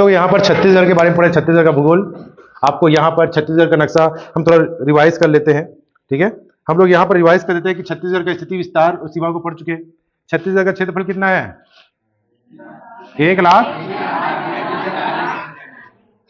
लोग यहाँ पर छत्तीसगढ़ के बारे में पढ़े, छत्तीसगढ़ का भूगोल। आपको यहाँ पर छत्तीसगढ़ का नक्शा हम थोड़ा रिवाइज कर लेते हैं, ठीक है। हम लोग यहाँ पर रिवाइज कर देते हैं कि छत्तीसगढ़ का स्थिति, विस्तार और सीमा को पढ़ चुके हैं। छत्तीसगढ़ का क्षेत्रफल कितना है? 1 लाख।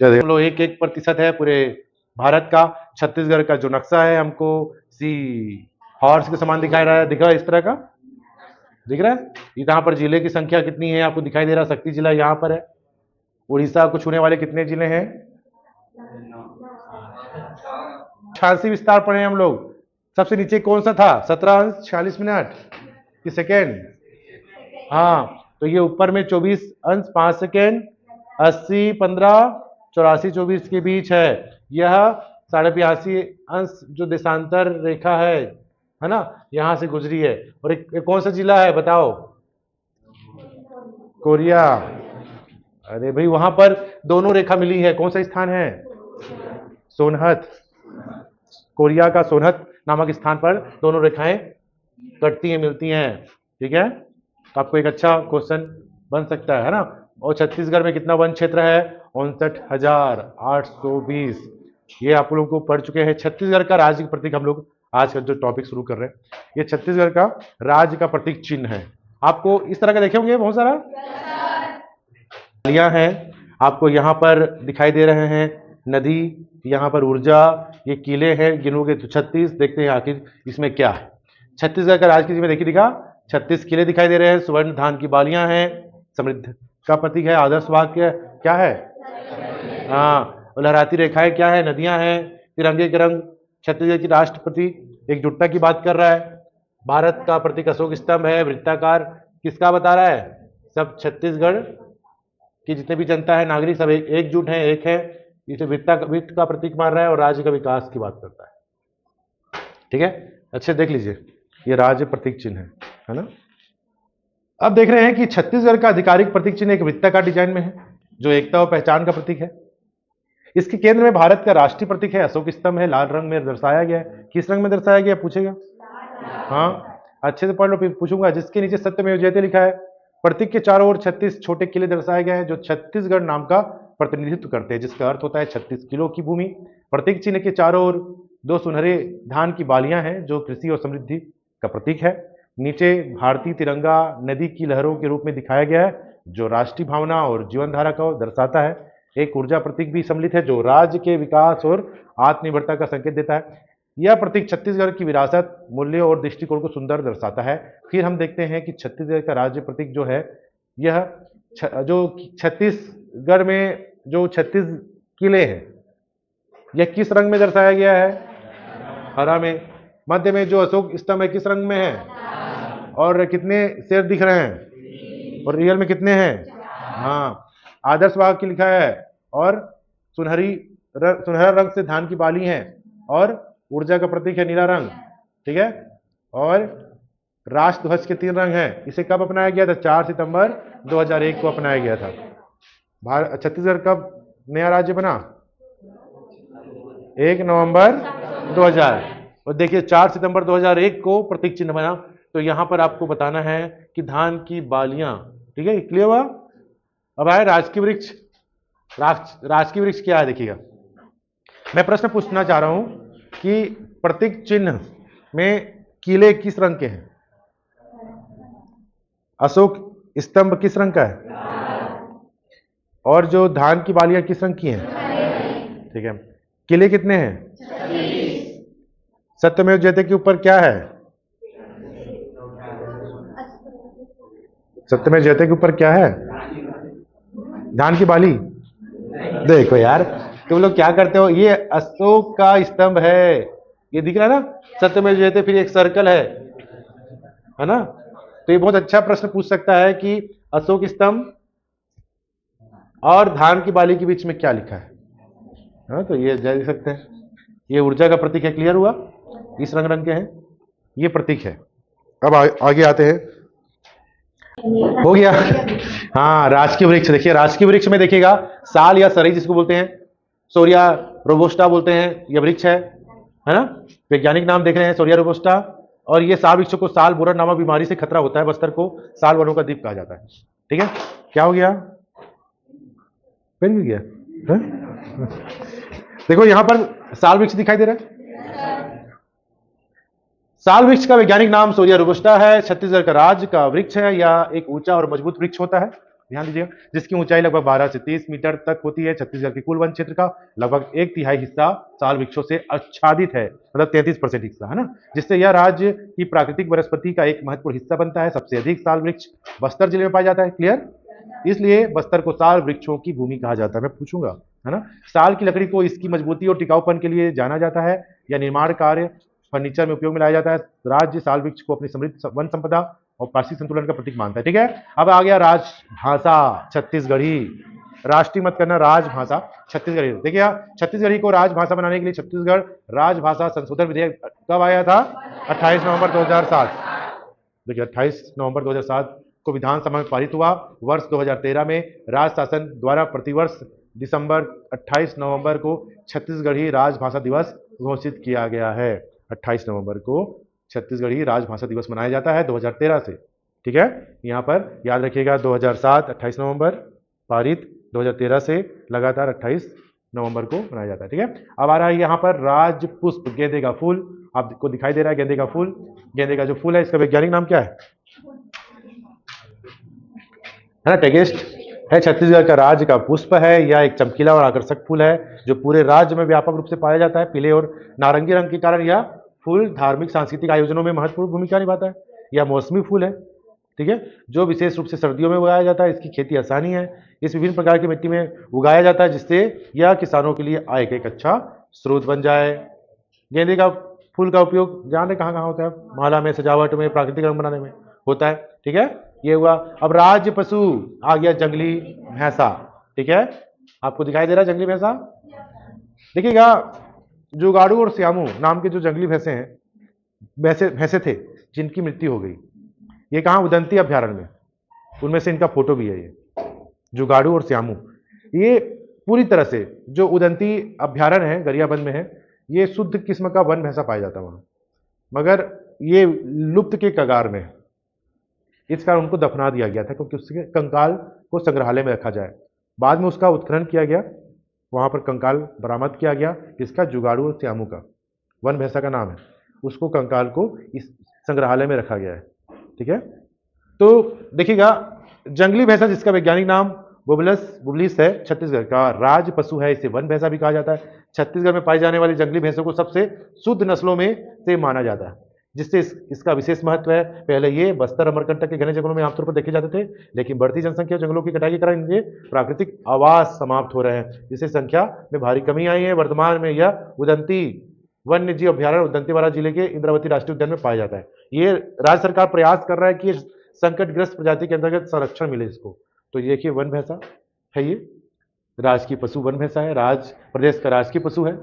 हम लोग 1% है पूरे भारत का। छत्तीसगढ़ का जो नक्शा है हमको सी हॉर्स के समान दिखाई रहा है, दिख रहा है इस तरह का, दिख रहा है। यहाँ पर जिले की संख्या कितनी है आपको दिखाई दे रहा है। शक्ति जिला यहाँ पर है। उड़ीसा को छूने वाले कितने जिले हैं? 86 विस्तार पढ़े हम लोग। सबसे नीचे कौन सा था? 17 अंश 46 मिनट कि सेकेंड? हाँ, तो ये ऊपर में 24 अंश 5 सेकेंड, 80 15 84 24 के बीच है। यह 85 अंश जो देशांतर रेखा है ना, यहां से गुजरी है। और एक कौन सा जिला है बताओ? कोरिया। अरे भाई, वहां पर दोनों रेखा मिली है। कौन सा स्थान है? सोनहत। कोरिया का सोनहत नामक स्थान पर दोनों रेखाएं कटती हैं, मिलती हैं, ठीक है। तो आपको एक अच्छा क्वेश्चन बन सकता है ना। और छत्तीसगढ़ में कितना वन क्षेत्र है? 59,820। ये आप लोगों को पढ़ चुके हैं। छत्तीसगढ़ का राज्य का प्रतीक हम लोग आज का जो टॉपिक शुरू कर रहे हैं, ये छत्तीसगढ़ का राज्य का प्रतीक चिन्ह है। आपको इस तरह का देखे होंगे बहुत सारा हैं, आपको यहाँ पर दिखाई दे रहे हैं। नदी, यहाँ पर ऊर्जा, ये किले हैं, गिनोगे तो 36। देखते हैं आखिर इसमें क्या है। छत्तीसगढ़ का राज किसी में देखिए दिखा, 36 किले दिखाई दे रहे हैं। सुवर्ण धान की बालियां हैं, समृद्ध का प्रतीक है। आदर्श वाक्य क्या है? हाँ, लहराती रेखाएं क्या है? नदियां हैं। तिरंगे के रंग, छत्तीसगढ़ की राष्ट्रपति एकजुटता की बात कर रहा है। भारत का प्रतीक अशोक स्तंभ है। वृत्ताकार किसका बता रहा है? सब छत्तीसगढ़ की जितने भी जनता है, नागरिक, सब एकजुट है, एक है। इसे वृत्त का प्रतीक मान रहा है और राज्य का विकास की बात करता है, ठीक है। अच्छे देख लीजिए, ये राज्य प्रतीक चिन्ह है ना। अब देख रहे हैं कि छत्तीसगढ़ का आधिकारिक प्रतीक चिन्ह एक वृत्ताकार डिजाइन में है, जो एकता और पहचान का प्रतीक है। इसके केंद्र में भारत का राष्ट्रीय प्रतीक है अशोक स्तंभ है, लाल रंग में दर्शाया गया है। किस रंग में दर्शाया गया पूछेगा? हाँ, अच्छे से पढ़ लो, फिर पूछूंगा। जिसके नीचे सत्यमेव जयते लिखा है। प्रतीक के चारों ओर 36 छोटे किले दर्शाए गए हैं, जो छत्तीसगढ़ नाम का प्रतिनिधित्व करते हैं, जिसका अर्थ होता है 36 किलो की भूमि। प्रतीक चिन्ह के चारों ओर 2 सुनहरे धान की बालियां हैं, जो कृषि और समृद्धि का प्रतीक है। नीचे भारतीय तिरंगा नदी की लहरों के रूप में दिखाया गया है, जो राष्ट्रीय भावना और जीवन धारा को दर्शाता है। एक ऊर्जा प्रतीक भी सम्मिलित है, जो राज्य के विकास और आत्मनिर्भरता का संकेत देता है। यह प्रतीक छत्तीसगढ़ की विरासत, मूल्य और दृष्टिकोण को सुंदर दर्शाता है। फिर हम देखते हैं कि छत्तीसगढ़ का राज्य प्रतीक जो है, यह जो छत्तीसगढ़ में जो 36 किले हैं, यह किस रंग में दर्शाया गया है? हरा में। मध्य में जो अशोक स्तंभ है किस रंग में है? और कितने शेर दिख रहे हैं? और रियल में कितने हैं? हाँ, आदर्श वाक्य लिखा है। और सुनहरा रंग से धान की बाली है, और ऊर्जा का प्रतीक है नीला रंग, ठीक है। और राष्ट्र ध्वज के 3 रंग हैं। इसे कब अपनाया गया था? 4 सितंबर 2001 को अपनाया गया था। छत्तीसगढ़ कब नया राज्य बना? 1 नवंबर 2000। और देखिए 4 सितंबर 2001 को प्रतीक चिन्ह बना। तो यहां पर आपको बताना है कि धान की बालियां, ठीक है, क्लियर हुआ। अब आए राजकीय वृक्ष। राजकीय वृक्ष क्या है देखिएगा। मैं प्रश्न पूछना चाह रहा हूं कि प्रतीक चिन्ह में किले किस रंग के हैं? अशोक स्तंभ किस रंग का है? और जो धान की बालियां किस रंग की हैं? ठीक है। किले कितने हैं? 36। सत्यमेव जयते के ऊपर क्या है? सत्यमेव जयते के ऊपर क्या है? धान की बाली। देखो यार, तुम लोग क्या करते हो। ये अशोक का स्तंभ है, ये दिख रहा है ना, सत्यमेव जयते, फिर एक सर्कल है ना। तो ये बहुत अच्छा प्रश्न पूछ सकता है कि अशोक स्तंभ और धान की बाली के बीच में क्या लिखा है। हाँ, तो ये देख सकते हैं, ये ऊर्जा का प्रतीक है। क्लियर हुआ? इस रंग के हैं, ये प्रतीक है। अब आगे आते हैं। हो गया। हाँ, राजकीय वृक्ष देखिए। राजकीय वृक्ष में देखिएगा साल या सरई जिसको बोलते हैं, सोरिया रोबोस्टा बोलते हैं, यह वृक्ष है ना। वैज्ञानिक नाम देख रहे हैं, सोरिया रोबोस्टा। और ये साल वृक्ष को साल बोरर नामक बीमारी से खतरा होता है। बस्तर को साल वनों का द्वीप कहा जाता है, ठीक है। क्या हो गया? पेन गिर गया है? देखो यहां पर साल वृक्ष दिखाई दे रहा है। साल वृक्ष का वैज्ञानिक नाम सोरिया रोबस्टा है। छत्तीसगढ़ का राज्य का वृक्ष है। यह एक ऊंचा और मजबूत वृक्ष होता है, ध्यान दीजिएगा, जिसकी ऊंचाई लगभग 12 से 30 मीटर तक होती है। छत्तीसगढ़ के कुल वन क्षेत्र का लगभग 1/3 हिस्सा साल वृक्षों से आच्छादित है, मतलब 33% हिस्सा है ना, जिससे यह राज्य की प्राकृतिक वनस्पति का एक महत्वपूर्ण हिस्सा बनता है। सबसे अधिक साल वृक्ष बस्तर जिले में पाया जाता है, क्लियर, इसलिए बस्तर को साल वृक्षों की भूमि कहा जाता है। मैं पूछूंगा, है ना। साल की लकड़ी को इसकी मजबूती और टिकाऊपन के लिए जाना जाता है। यह निर्माण कार्य, फर्नीचर में उपयोग में लाया जाता है। राज्य साल वृक्ष को अपनी समृद्ध वन संपदा और पारिस्थितिक संतुलन का प्रतीक मानता है। ठीक है, अब आ गया राजभाषा छत्तीसगढ़ी। राष्ट्रीय मत करना, राजभाषा छत्तीसगढ़ी। देखिए छत्तीसगढ़ी को राजभाषा बनाने के लिए छत्तीसगढ़ राजभाषा संशोधन विधेयक कब आया था? 28 नवंबर 2007। देखिए 28 नवंबर 2007 को विधानसभा में पारित हुआ। वर्ष 2013 में राज्य शासन द्वारा प्रतिवर्ष दिसंबर 28 नवंबर को छत्तीसगढ़ी राजभाषा दिवस घोषित किया गया है। 28 नवंबर को छत्तीसगढ़ी राजभाषा दिवस मनाया जाता है 2013 से। ठीक है, यहाँ पर याद रखिएगा 2007 28 नवंबर पारित, 2013 से लगातार 28 नवंबर को मनाया जाता है। ठीक है, अब आ रहा है यहाँ पर राजपुष्प, गेंदे का फूल। आपको दिखाई दे रहा है गेंदे का फूल। गेंदे का जो फूल है इसका वैज्ञानिक नाम क्या है ना, टेगेस्ट है। छत्तीसगढ़ का राज्य का पुष्प है। यह एक चमकीला और आकर्षक फूल है जो पूरे राज्य में व्यापक रूप से पाया जाता है। पीले और नारंगी रंग के कारण यह फूल धार्मिक सांस्कृतिक आयोजनों में महत्वपूर्ण भूमिका निभाता है। यह मौसमी फूल है, ठीक है, जो विशेष रूप से सर्दियों में उगाया जाता है। इसकी खेती आसानी है। इस विभिन्न प्रकार की मिट्टी में उगाया जाता है, जिससे यह किसानों के लिए आय का एक अच्छा स्रोत बन जाए। गेंदे का फूल का उपयोग जाने कहाँ कहाँ होता है? माला में, सजावट में, प्राकृतिक रंग बनाने में होता है। ठीक है, ये हुआ। अब राज्य पशु आ गया जंगली भैंसा। ठीक है, आपको दिखाई दे रहा है जंगली भैंसा। देखिएगा जुगाड़ू और श्यामू नाम के जो जंगली भैंसे हैं, भैंसे थे जिनकी मृत्यु हो गई। ये कहाँ? उदंती अभ्यारण्य में। उनमें से इनका फोटो भी है, ये जुगाड़ू और श्यामू। ये पूरी तरह से जो उदंती अभ्यारण्य है, गरियाबंद में है, ये शुद्ध किस्म का वन भैंसा पाया जाता है वहां, मगर ये लुप्त के कगार में है। इस कारण उनको दफना दिया गया था, क्योंकि उसके कंकाल को संग्रहालय में रखा जाए। बाद में उसका उत्खनन किया गया, वहां पर कंकाल बरामद किया गया। इसका जुगाड़ू और श्यामू का, वन भैंसा का नाम है, उसको कंकाल को इस संग्रहालय में रखा गया है। ठीक है, तो देखिएगा जंगली भैंसा जिसका वैज्ञानिक नाम बुबलिस है, छत्तीसगढ़ का राज्य पशु है। इसे वन भैंसा भी कहा जाता है। छत्तीसगढ़ में पाई जाने वाली जंगली भैंसों को सबसे शुद्ध नस्लों में से माना जाता है, जिससे इसका विशेष महत्व है। पहले ये बस्तर अमरकंटक के घने जंगलों में आमतौर पर देखे जाते थे, लेकिन बढ़ती जनसंख्या, जंगलों की कटाई के कारण इनके प्राकृतिक आवास समाप्त हो रहे हैं, जिससे संख्या में भारी कमी आई है। वर्तमान में यह उदंती वन्य जीव अभ्यारण्य उदंतेवाड़ा जिले के इंद्रावती राष्ट्रीय उद्यान में पाया जाता है। ये राज्य सरकार प्रयास कर रहा है कि संकटग्रस्त प्रजाति के अंतर्गत संरक्षण मिले इसको। तो ये देखिए वन भैंसा है, ये राजकीय पशु वन भैंसा है, राज्य प्रदेश का राजकीय पशु है।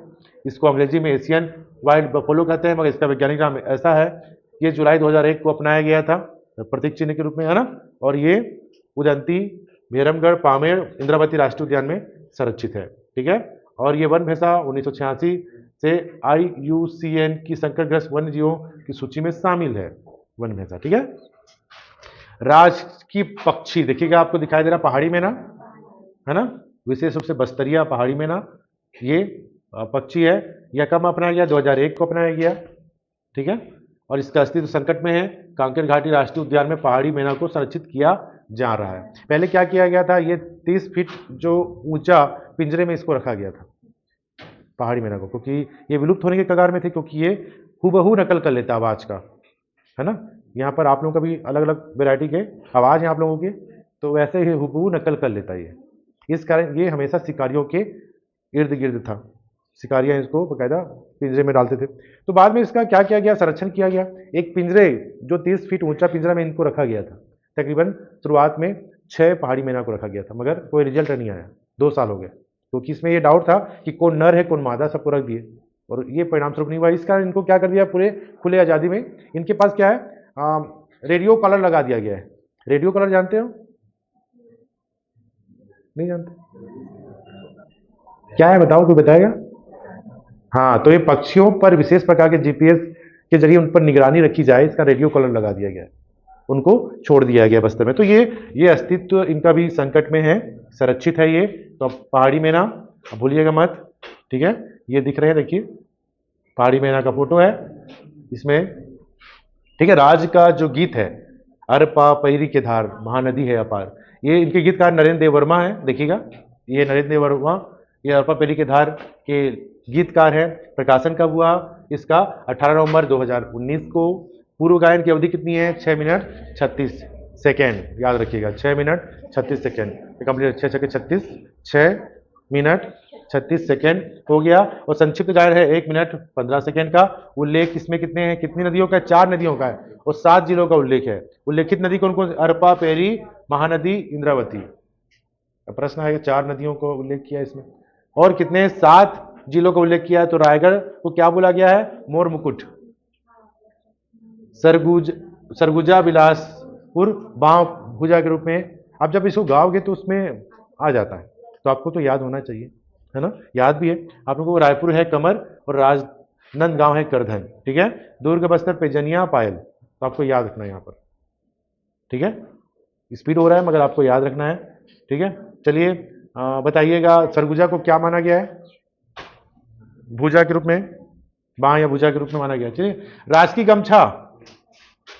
इसको अंग्रेजी में एशियन वाइल्ड बफेलो कहते हैं, मगर इसका वैज्ञानिक नाम ऐसा है। ये जुलाई 2001 को अपनाया गया था प्रतीक चिन्ह के रूप में, है ना। और ये उदंती, भैरमगढ़, पामेड़, इंद्रावती राष्ट्रीय उद्यान में संरक्षित है। ठीक है, और ये वन भैंसा 1986 से IUCN की संकटग्रस्त वन्य जीवों की सूची में शामिल है, वन भैंसा। ठीक है, राज की पक्षी देखिएगा, आपको दिखाई दे रहा पहाड़ी में ना, है ना, विशेष रूप से बस्तरिया पहाड़ी में ना, ये पक्षी है। यह कब अपनाया गया? 2001 को अपनाया गया। ठीक है, और इसका अस्तित्व संकट में है। कांकेर घाटी राष्ट्रीय उद्यान में पहाड़ी मैना को संरक्षित किया जा रहा है। पहले क्या किया गया था? ये 30 फीट जो ऊंचा पिंजरे में इसको रखा गया था पहाड़ी मैना को, क्योंकि ये विलुप्त होने के कगार में थे, क्योंकि ये हुबहू नकल कर लेता आवाज का, है ना। यहाँ पर आप लोगों का भी अलग अलग वेराइटी के आवाज हैं आप लोगों के, तो वैसे ही हुबहू नकल कर लेता है। इस कारण ये हमेशा शिकारियों के इर्द गिर्द था। शिकारियां इसको बकायदा पिंजरे में डालते थे। तो बाद में इसका क्या किया गया? संरक्षण किया गया। एक पिंजरे जो 30 फीट ऊंचा पिंजरा में इनको रखा गया था। तकरीबन शुरुआत में 6 पहाड़ी मैना को रखा गया था, मगर कोई रिजल्ट नहीं आया। 2 साल हो गए, क्योंकि इसमें ये डाउट था कि कौन नर है कौन मादा, सबको रख दिए और ये परिणाम स्वरूप नहीं हुआ। इस कारण इनको क्या कर दिया? पूरे खुले आज़ादी में इनके पास क्या है? रेडियो कॉलर लगा दिया गया है। रेडियो कॉलर जानते हो? नहीं जानते? क्या है बताओ, कोई बताएगा? हाँ, तो ये पक्षियों पर विशेष प्रकार के GPS के जरिए उन पर निगरानी रखी जाए, इसका रेडियो कॉलर लगा दिया गया है। उनको छोड़ दिया गया बस्तर में। तो ये अस्तित्व इनका भी संकट में है, संरक्षित है ये। तो अब पहाड़ी मैना अब भूलिएगा मत, ठीक है। ये दिख रहे हैं, देखिए पहाड़ी मैना का फोटो है इसमें, ठीक है। राज का जो गीत है अर पा पैरी के धार, महानदी है अपार, ये इनके गीतकार नरेंद्र देव वर्मा है, देखिएगा ये नरेंद्र देव वर्मा, ये अर पा पैरी के धार के गीतकार है। प्रकाशन कब हुआ इसका? 18 नवंबर 2019 को। पूर्व गायन की अवधि कितनी है? 6 मिनट 36 सेकेंड, याद रखिएगा 6 minute 36 second complete, 6 minute 36 second हो गया। और संक्षिप्त गायन है 1 मिनट 15 सेकेंड का। उल्लेख इसमें कितने हैं, कितनी नदियों का है? 4 नदियों का है और 7 जिलों का उल्लेख है। उल्लेखित नदी कौन कौन? अरपा, पेरी, महानदी, इंद्रावती। प्रश्न आएगा, 4 नदियों को उल्लेख किया इसमें, और कितने? 7 जिलों का उल्लेख किया है। तो रायगढ़ को क्या बोला गया है? मोर मुकुट। सरगुजा बिलासपुर बांव भुजा के रूप में। आप जब इसको गाओगे तो उसमें आ जाता है, तो आपको तो याद होना चाहिए, है ना, याद भी है आप लोगों को। रायपुर है कमर और राजनांदगांव है करधन, ठीक है। दुर्ग बस्तर पेजनिया पायल, तो आपको याद रखना है यहाँ पर, ठीक है। स्पीड हो रहा है मगर आपको याद रखना है, ठीक है। चलिए बताइएगा, सरगुजा को क्या माना गया है? भुजा के रूप में, बाँ या भुजा के रूप में माना गया। चलिए, राजकीय गमछा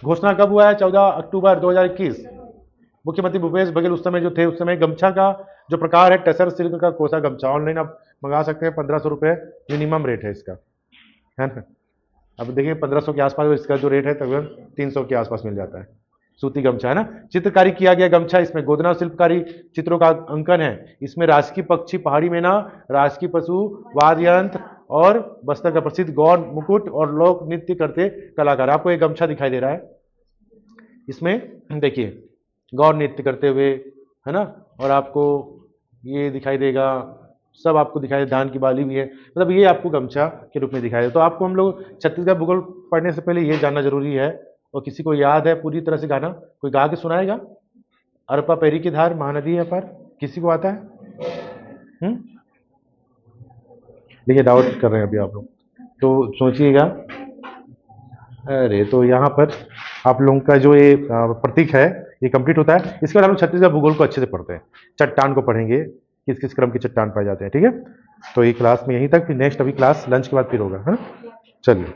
घोषणा कब हुआ है? 14 अक्टूबर 2021। मुख्यमंत्री भूपेश बघेल उस समय जो थे, उस समय गमछा का जो प्रकार है टसर सिल्क का कोसा गमछा, ऑनलाइन आप मंगा सकते हैं। 1500 रुपये मिनिमम रेट है इसका, है ना। अब देखिए 1500 के आसपास इसका जो रेट है तकरीबन 300 के आसपास मिल जाता है। सूती गमछा, है ना। चित्रकारी किया गया गमछा, इसमें गोदना शिल्पकारी चित्रों का अंकन है। इसमें राजकीय पक्षी पहाड़ी मैना, राजकीय पशु वाद्य यंत्र और बस्तर का प्रसिद्ध गौर मुकुट और लोक नृत्य करते कलाकार। आपको एक गमछा दिखाई दे रहा है, इसमें देखिए गौर नृत्य करते हुए, है ना। और आपको ये दिखाई देगा, सब आपको दिखाई दे, धान की बाली भी है, मतलब ये आपको गमछा के रूप में दिखाई दे। तो आपको हम लोग छत्तीसगढ़ भूगोल पढ़ने से पहले ये जानना जरूरी है। और किसी को याद है पूरी तरह से गाना? कोई गा के सुनाएगा? अरपा पैरी की धार, महानदी है पर, किसी को आता है? देखिए डाउट कर रहे हैं अभी आप लोग, तो सोचिएगा। अरे तो यहाँ पर आप लोगों का जो ये प्रतीक है ये कंप्लीट होता है। इसके बाद हम लोग छत्तीसगढ़ भूगोल को अच्छे से पढ़ते हैं, चट्टान को पढ़ेंगे, किस किस क्रम की चट्टान पाए जाते हैं, ठीक है। तो ये क्लास में यहीं तक, फिर नेक्स्ट अभी क्लास लंच के बाद फिर होगा, है। चलिए।